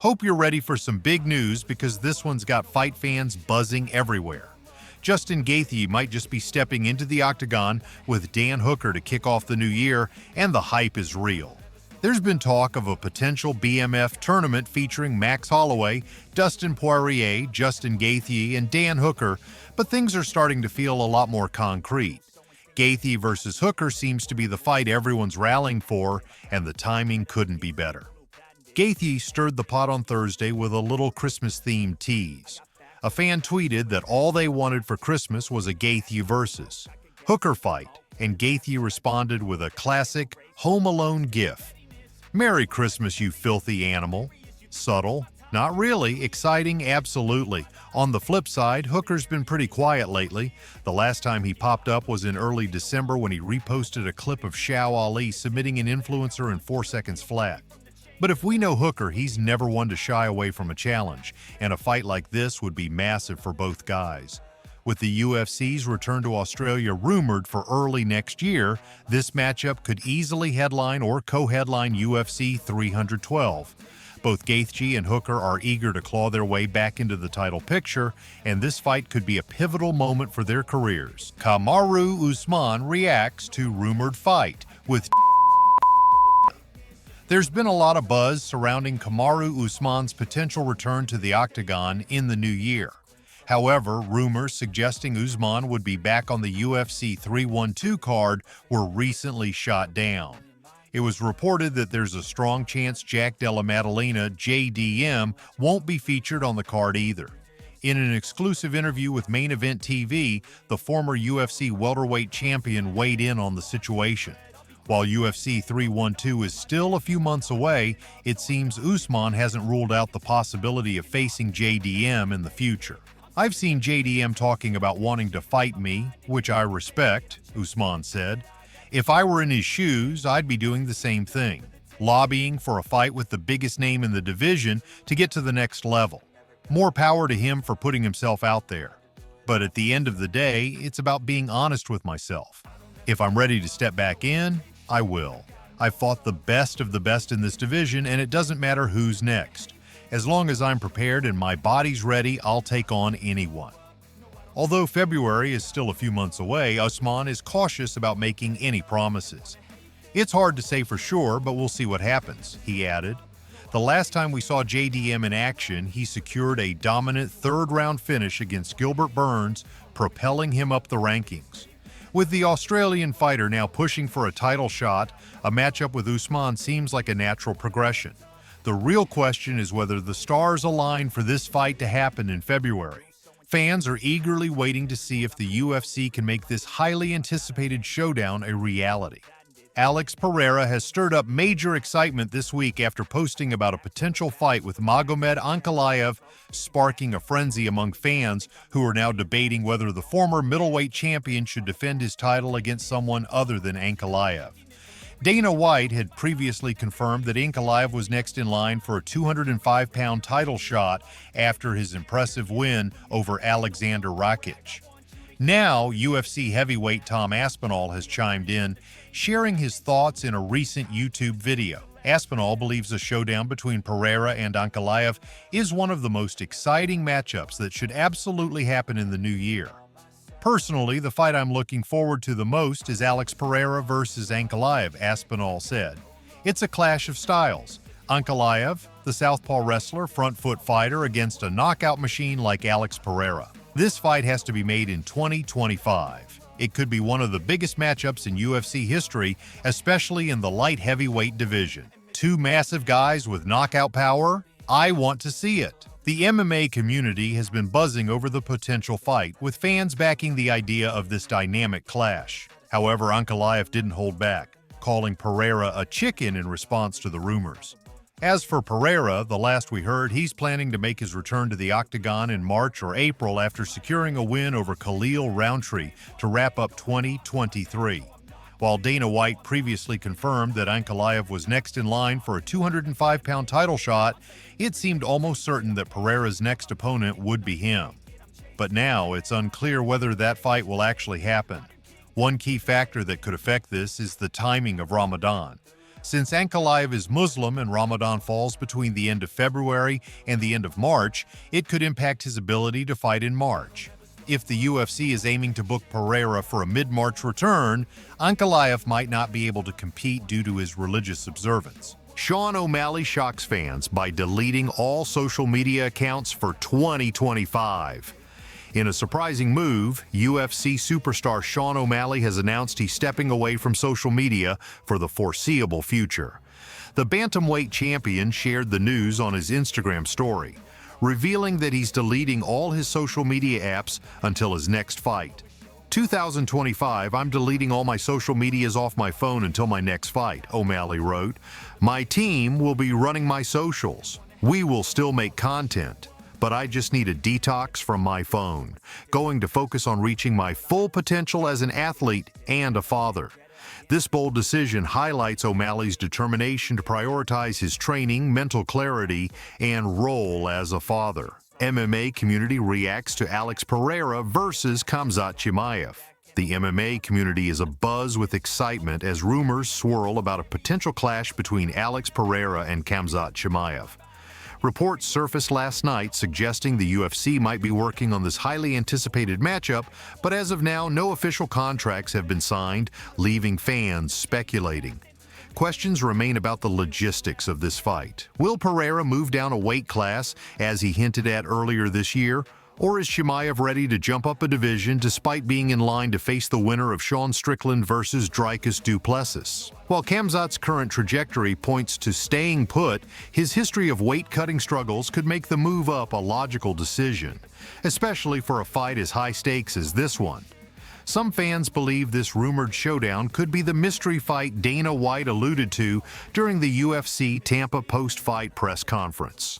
Hope you're ready for some big news because this one's got fight fans buzzing everywhere. Justin Gaethje might just be stepping into the octagon with Dan Hooker to kick off the new year, and the hype is real. There's been talk of a potential BMF tournament featuring Max Holloway, Dustin Poirier, Justin Gaethje, and Dan Hooker, but things are starting to feel a lot more concrete. Gaethje versus Hooker seems to be the fight everyone's rallying for, and the timing couldn't be better. Gaethje stirred the pot on Thursday with a little Christmas-themed tease. A fan tweeted that all they wanted for Christmas was a Gaethje versus Hooker fight, and Gaethje responded with a classic Home Alone gif. "Merry Christmas, you filthy animal." Subtle? Not really. Exciting? Absolutely. On the flip side, Hooker's been pretty quiet lately. The last time he popped up was in early December when he reposted a clip of Shao Ali submitting an influencer in 4 seconds flat. But if we know Hooker, he's never one to shy away from a challenge, and a fight like this would be massive for both guys. With the UFC's return to Australia rumored for early next year, this matchup could easily headline or co-headline UFC 312. Both Gaethje and Hooker are eager to claw their way back into the title picture, and this fight could be a pivotal moment for their careers. Kamaru Usman reacts to rumored fight with There's been a lot of buzz surrounding Kamaru Usman's potential return to the octagon in the new year. However, rumors suggesting Usman would be back on the UFC 312 card were recently shot down. It was reported that there's a strong chance Jack Della Maddalena, JDM, won't be featured on the card either. In an exclusive interview with Main Event TV, the former UFC welterweight champion weighed in on the situation. While UFC 312 is still a few months away, it seems Usman hasn't ruled out the possibility of facing JDM in the future. "I've seen JDM talking about wanting to fight me, which I respect," Usman said. "If I were in his shoes, I'd be doing the same thing, lobbying for a fight with the biggest name in the division to get to the next level. More power to him for putting himself out there. But at the end of the day, it's about being honest with myself. If I'm ready to step back in, I will. I've fought the best of the best in this division, and it doesn't matter who's next. As long as I'm prepared and my body's ready, I'll take on anyone." Although February is still a few months away, Usman is cautious about making any promises. "It's hard to say for sure, but we'll see what happens," he added. The last time we saw JDM in action, he secured a dominant third-round finish against Gilbert Burns, propelling him up the rankings. With the Australian fighter now pushing for a title shot, a matchup with Usman seems like a natural progression. The real question is whether the stars align for this fight to happen in February. Fans are eagerly waiting to see if the UFC can make this highly anticipated showdown a reality. Alex Pereira has stirred up major excitement this week after posting about a potential fight with Magomed Ankalaev, sparking a frenzy among fans who are now debating whether the former middleweight champion should defend his title against someone other than Ankalaev. Dana White had previously confirmed that Ankalaev was next in line for a 205-pound title shot after his impressive win over Alexander Rakic. Now, UFC heavyweight Tom Aspinall has chimed in, sharing his thoughts in a recent YouTube video. Aspinall believes a showdown between Pereira and Ankalaev is one of the most exciting matchups that should absolutely happen in the new year. "Personally, the fight I'm looking forward to the most is Alex Pereira versus Ankalaev," Aspinall said. "It's a clash of styles. Ankalaev, the southpaw wrestler, front foot fighter against a knockout machine like Alex Pereira. This fight has to be made in 2025. It could be one of the biggest matchups in UFC history, especially in the light heavyweight division. Two massive guys with knockout power? I want to see it." The MMA community has been buzzing over the potential fight, with fans backing the idea of this dynamic clash. However, Ankalaev didn't hold back, calling Pereira a chicken in response to the rumors. As for Pereira, the last we heard, he's planning to make his return to the octagon in March or April after securing a win over Khalil Rountree to wrap up 2023. While Dana White previously confirmed that Ankalaev was next in line for a 205-pound title shot, it seemed almost certain that Pereira's next opponent would be him. But now it's unclear whether that fight will actually happen. One key factor that could affect this is the timing of Ramadan. Since Ankalaev is Muslim and Ramadan falls between the end of February and the end of March, it could impact his ability to fight in March. If the UFC is aiming to book Pereira for a mid-March return, Ankalaev might not be able to compete due to his religious observance. Sean O'Malley shocks fans by deleting all social media accounts for 2025. In a surprising move, UFC superstar Sean O'Malley has announced he's stepping away from social media for the foreseeable future. The bantamweight champion shared the news on his Instagram story, revealing that he's deleting all his social media apps until his next fight. 2025, I'm deleting all my social medias off my phone until my next fight, O'Malley wrote. My team will be running my socials. We will still make content, but I just need a detox from my phone, going to focus on reaching my full potential as an athlete and a father. This bold decision highlights O'Malley's determination to prioritize his training, mental clarity, and role as a father. MMA community reacts to Alex Pereira versus Khamzat Chimaev. The MMA community is abuzz with excitement as rumors swirl about a potential clash between Alex Pereira and Khamzat Chimaev. Reports surfaced last night suggesting the UFC might be working on this highly anticipated matchup, but as of now, no official contracts have been signed, leaving fans speculating. Questions remain about the logistics of this fight. Will Pereira move down a weight class, as he hinted at earlier this year? Or is Chimaev ready to jump up a division despite being in line to face the winner of Sean Strickland versus Dricus du Plessis? While Khamzat's current trajectory points to staying put, his history of weight-cutting struggles could make the move up a logical decision, especially for a fight as high stakes as this one. Some fans believe this rumored showdown could be the mystery fight Dana White alluded to during the UFC Tampa post-fight press conference.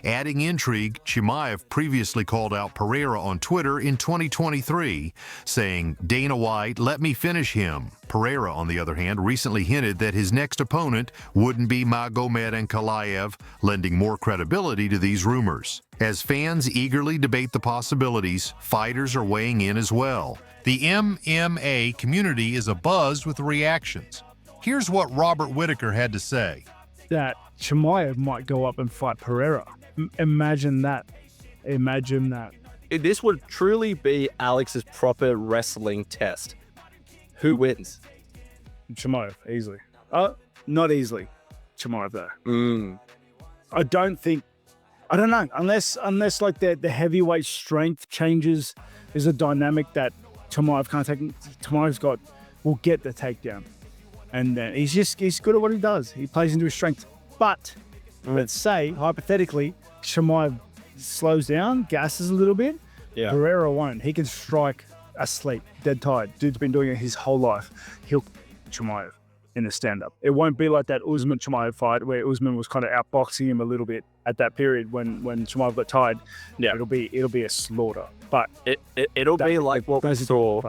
Adding intrigue, Chimaev previously called out Pereira on Twitter in 2023, saying, "Dana White, let me finish him." Pereira, on the other hand, recently hinted that his next opponent wouldn't be Magomed Ankalaev, lending more credibility to these rumors. As fans eagerly debate the possibilities, fighters are weighing in as well. The MMA community is abuzz with reactions. Here's what Robert Whittaker had to say. That Chimaev might go up and fight Pereira. Imagine that. Imagine that. This would truly be Alex's proper wrestling test. Who wins? Chimaev, easily. Not easily. Chimaev, though. I don't know, unless like the heavyweight strength changes, is a dynamic that Chimaev can't take. Chimaev's will get the takedown. And then he's good at what he does. He plays into his strength. But let's say, hypothetically, Chimaev slows down, gasses a little bit. Yeah. Pereira won't. He can strike asleep, dead tired. Dude's been doing it his whole life. He'll Chimaev in the stand-up. It won't be like that Usman-Chimaev fight where Usman was kind of outboxing him a little bit at that period when Chimaev got tired. Yeah. It'll be a slaughter. But it'll be like what we saw